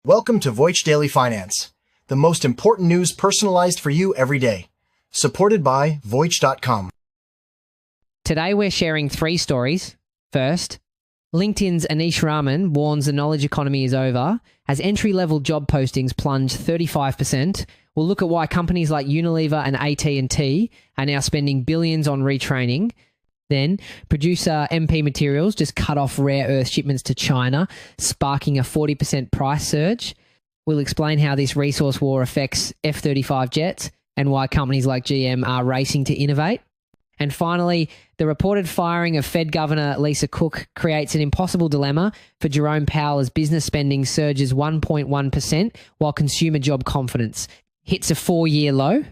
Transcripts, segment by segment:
Welcome to Voice Daily Finance, the most important news personalized for you every day. Supported by Voice.com. Today we're sharing 3 stories. First, LinkedIn's Anish Raman warns the knowledge economy is over as entry-level job postings plunge 35%. We'll look at why companies like Unilever and AT&T are now spending billions on retraining. Then, producer MP Materials just cut off rare earth shipments to China, sparking a 40% price surge. We'll explain how this resource war affects F-35 jets and why companies like GM are racing to innovate. And finally, the reported firing of Fed Governor Lisa Cook creates an impossible dilemma for Jerome Powell as business spending surges 1.1% while consumer job confidence hits a 4-year low.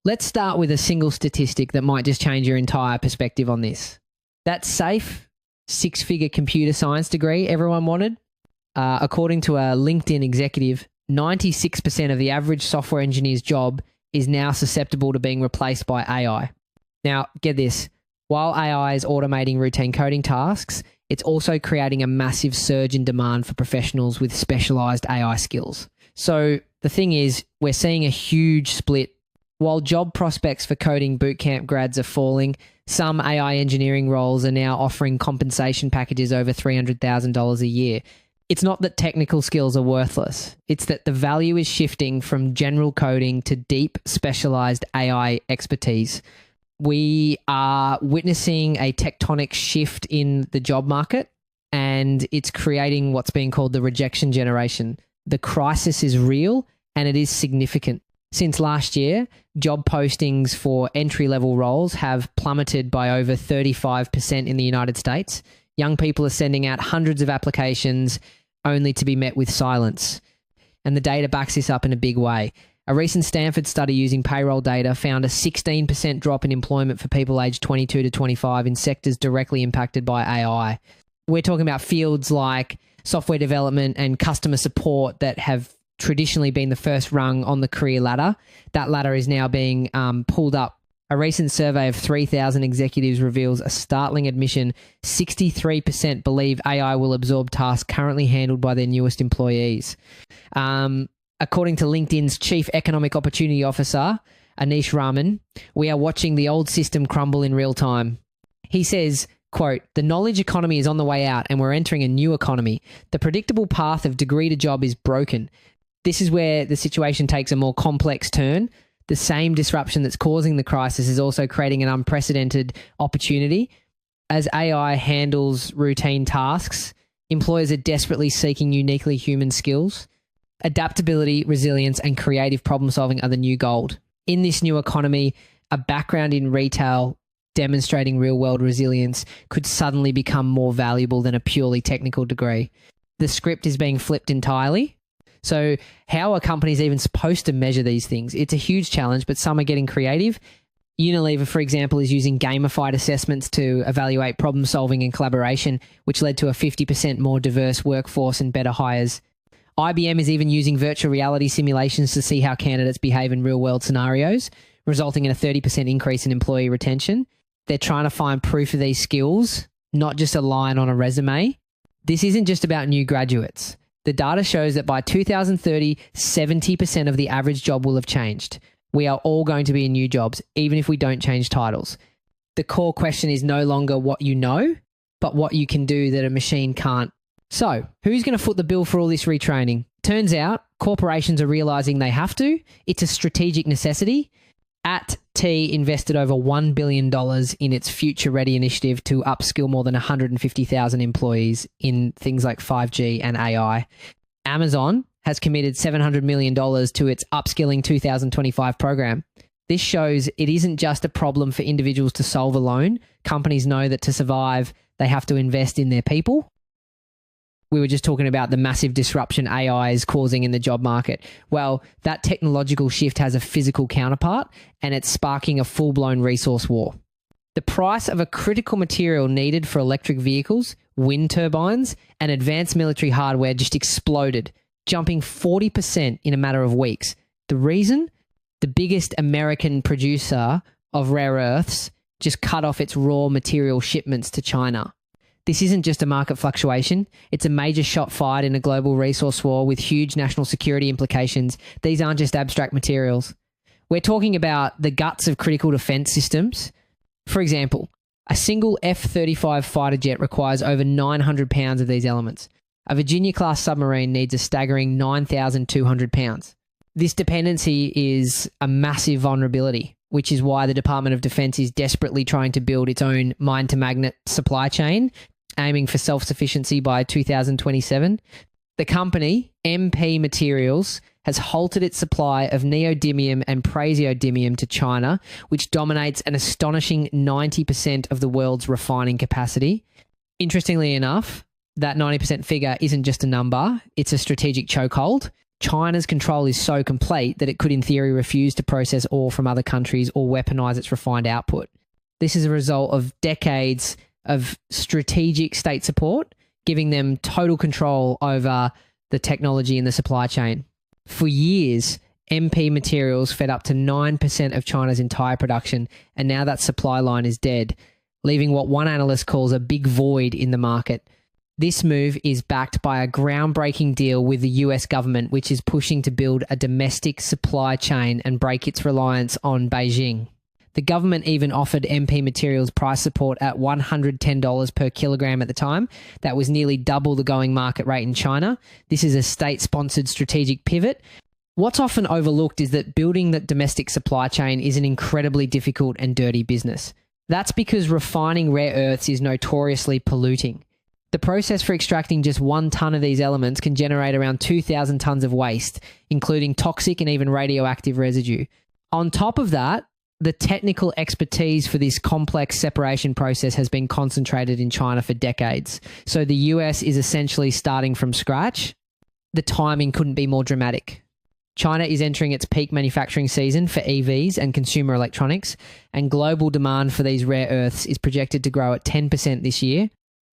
Let's start with a single statistic that might just change your entire perspective on this. That safe 6-figure computer science degree everyone wanted, according to a LinkedIn executive, 96% of the average software engineer's job is now susceptible to being replaced by AI. Now, get this. While AI is automating routine coding tasks, it's also creating a massive surge in demand for professionals with specialized AI skills. So the thing is, we're seeing a huge split. While job prospects for coding bootcamp grads are falling, some AI engineering roles are now offering compensation packages over $300,000 a year. It's not that technical skills are worthless. It's that the value is shifting from general coding to deep, specialized AI expertise. We are witnessing a tectonic shift in the job market, and it's creating what's being called the rejection generation. The crisis is real, and it is significant. Since last year, job postings for entry-level roles have plummeted by over 35% in the United States. Young people are sending out hundreds of applications only to be met with silence. And the data backs this up in a big way. A recent Stanford study using payroll data found a 16% drop in employment for people aged 22 to 25 in sectors directly impacted by AI. We're talking about fields like software development and customer support that have traditionally been the first rung on the career ladder. That ladder is now being pulled up. A recent survey of 3,000 executives reveals a startling admission: 63% believe AI will absorb tasks currently handled by their newest employees. According to LinkedIn's Chief Economic Opportunity Officer, Anish Raman, we are watching the old system crumble in real time. He says, quote, "The knowledge economy is on the way out and we're entering a new economy. The predictable path of degree to job is broken." This is where the situation takes a more complex turn. The same disruption that's causing the crisis is also creating an unprecedented opportunity. As AI handles routine tasks, employers are desperately seeking uniquely human skills. Adaptability, resilience, and creative problem solving are the new gold. In this new economy, a background in retail demonstrating real-world resilience could suddenly become more valuable than a purely technical degree. The script is being flipped entirely. So how are companies even supposed to measure these things? It's a huge challenge, but some are getting creative. Unilever, for example, is using gamified assessments to evaluate problem solving and collaboration, which led to a 50% more diverse workforce and better hires. IBM is even using virtual reality simulations to see how candidates behave in real-world scenarios, resulting in a 30% increase in employee retention. They're trying to find proof of these skills, not just a line on a resume. This isn't just about new graduates. The data shows that by 2030, 70% of the average job will have changed. We are all going to be in new jobs, even if we don't change titles. The core question is no longer what you know, but what you can do that a machine can't. So, who's going to foot the bill for all this retraining? Turns out, corporations are realizing they have to. It's a strategic necessity. T invested over $1 billion in its Future Ready initiative to upskill more than 150,000 employees in things like 5G and AI. Amazon has committed $700 million to its Upskilling 2025 program. This shows it isn't just a problem for individuals to solve alone. Companies know that to survive, they have to invest in their people. We were just talking about the massive disruption AI is causing in the job market. Well, that technological shift has a physical counterpart, and it's sparking a full-blown resource war. The price of a critical material needed for electric vehicles, wind turbines, and advanced military hardware just exploded, jumping 40% in a matter of weeks. The reason? The biggest American producer of rare earths just cut off its raw material shipments to China. This isn't just a market fluctuation. It's a major shot fired in a global resource war with huge national security implications. These aren't just abstract materials. We're talking about the guts of critical defense systems. For example, a single F-35 fighter jet requires over 900 pounds of these elements. A Virginia-class submarine needs a staggering 9,200 pounds. This dependency is a massive vulnerability, which is why the Department of Defense is desperately trying to build its own mine-to-magnet supply chain, aiming for self-sufficiency by 2027. The company, MP Materials, has halted its supply of neodymium and praseodymium to China, which dominates an astonishing 90% of the world's refining capacity. Interestingly enough, that 90% figure isn't just a number, it's a strategic chokehold. China's control is so complete that it could in theory refuse to process ore from other countries or weaponize its refined output. This is a result of decades of strategic state support, giving them total control over the technology and the supply chain. For years, MP Materials fed up to 9% of China's entire production, and now that supply line is dead, leaving what one analyst calls a big void in the market. This move is backed by a groundbreaking deal with the US government, which is pushing to build a domestic supply chain and break its reliance on Beijing. The government even offered MP Materials price support at $110 per kilogram at the time. That was nearly double the going market rate in China. This is a state-sponsored strategic pivot. What's often overlooked is that building that domestic supply chain is an incredibly difficult and dirty business. That's because refining rare earths is notoriously polluting. The process for extracting just 1 ton of these elements can generate around 2,000 tons of waste, including toxic and even radioactive residue. On top of that, the technical expertise for this complex separation process has been concentrated in China for decades. So the US is essentially starting from scratch. The timing couldn't be more dramatic. China is entering its peak manufacturing season for EVs and consumer electronics, and global demand for these rare earths is projected to grow at 10% this year,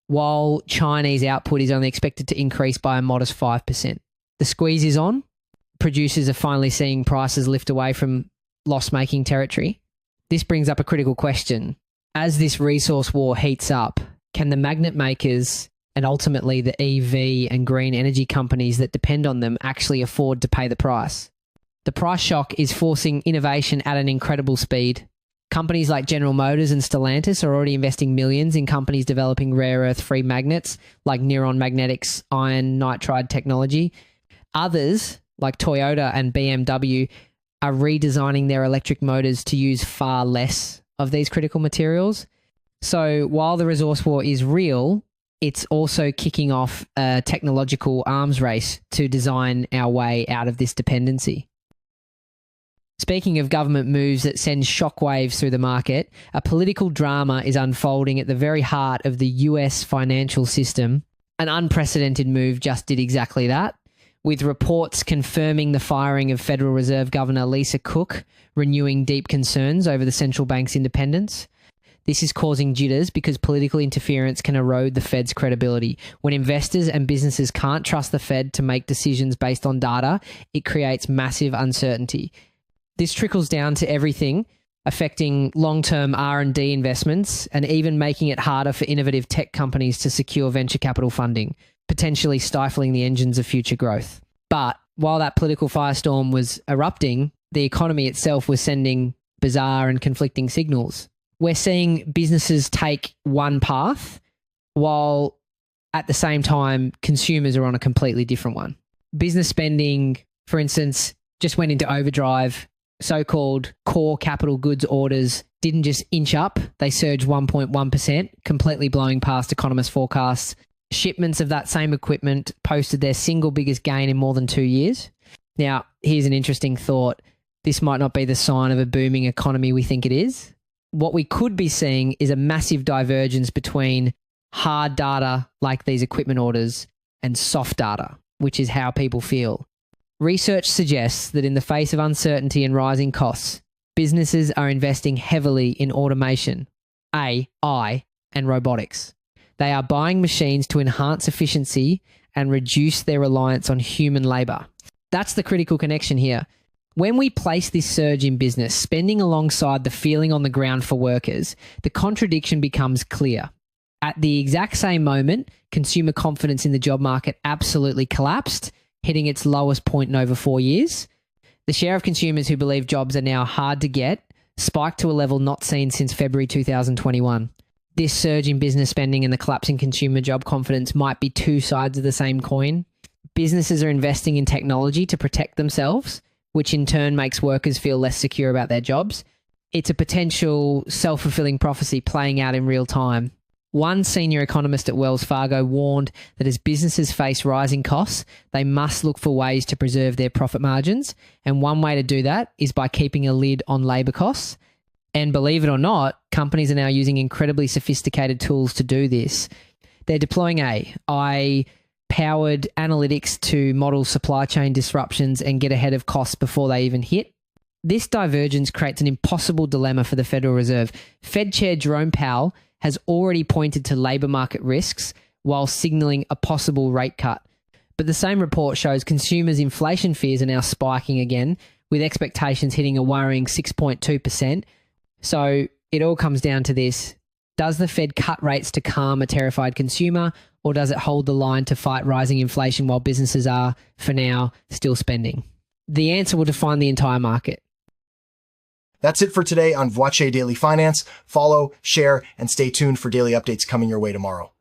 while Chinese output is only expected to increase by a modest 5%. The squeeze is on. Producers are finally seeing prices lift away from loss-making territory. This brings up a critical question. As this resource war heats up, can the magnet makers and ultimately the EV and green energy companies that depend on them actually afford to pay the price? The price shock is forcing innovation at an incredible speed. Companies like General Motors and Stellantis are already investing millions in companies developing rare earth-free magnets like Neuron Magnetics' iron nitride technology. Others, like Toyota and BMW, are redesigning their electric motors to use far less of these critical materials. So while the resource war is real, it's also kicking off a technological arms race to design our way out of this dependency. Speaking of government moves that send shockwaves through the market, a political drama is unfolding at the very heart of the US financial system. An unprecedented move just did exactly that, with reports confirming the firing of Federal Reserve Governor Lisa Cook, renewing deep concerns over the central bank's independence. This is causing jitters because political interference can erode the Fed's credibility. When investors and businesses can't trust the Fed to make decisions based on data, it creates massive uncertainty. This trickles down to everything, affecting long-term R&D investments and even making it harder for innovative tech companies to secure venture capital funding, potentially stifling the engines of future growth. But while that political firestorm was erupting, the economy itself was sending bizarre and conflicting signals. We're seeing businesses take one path, while at the same time, consumers are on a completely different one. Business spending, for instance, just went into overdrive. So-called core capital goods orders didn't just inch up, they surged 1.1%, completely blowing past economists' forecasts. Shipments of that same equipment posted their single biggest gain in more than 2 years. Now, here's an interesting thought. This might not be the sign of a booming economy we think it is. What we could be seeing is a massive divergence between hard data like these equipment orders and soft data, which is how people feel. Research suggests that in the face of uncertainty and rising costs, businesses are investing heavily in automation, AI, and robotics. They are buying machines to enhance efficiency and reduce their reliance on human labor. That's the critical connection here. When we place this surge in business, spending alongside the feeling on the ground for workers, the contradiction becomes clear. At the exact same moment, consumer confidence in the job market absolutely collapsed, hitting its lowest point in over 4 years. The share of consumers who believe jobs are now hard to get spiked to a level not seen since February 2021. This surge in business spending and the collapse in consumer job confidence might be two sides of the same coin. Businesses are investing in technology to protect themselves, which in turn makes workers feel less secure about their jobs. It's a potential self-fulfilling prophecy playing out in real time. One senior economist at Wells Fargo warned that as businesses face rising costs, they must look for ways to preserve their profit margins. And one way to do that is by keeping a lid on labour costs. And believe it or not, companies are now using incredibly sophisticated tools to do this. They're deploying AI-powered analytics to model supply chain disruptions and get ahead of costs before they even hit. This divergence creates an impossible dilemma for the Federal Reserve. Fed Chair Jerome Powell has already pointed to labour market risks while signalling a possible rate cut. But the same report shows consumers' inflation fears are now spiking again, with expectations hitting a worrying 6.2%. So it all comes down to this. Does the Fed cut rates to calm a terrified consumer, or does it hold the line to fight rising inflation while businesses are, for now, still spending? The answer will define the entire market. That's it for today on Voice Daily Finance. Follow, share, and stay tuned for daily updates coming your way tomorrow.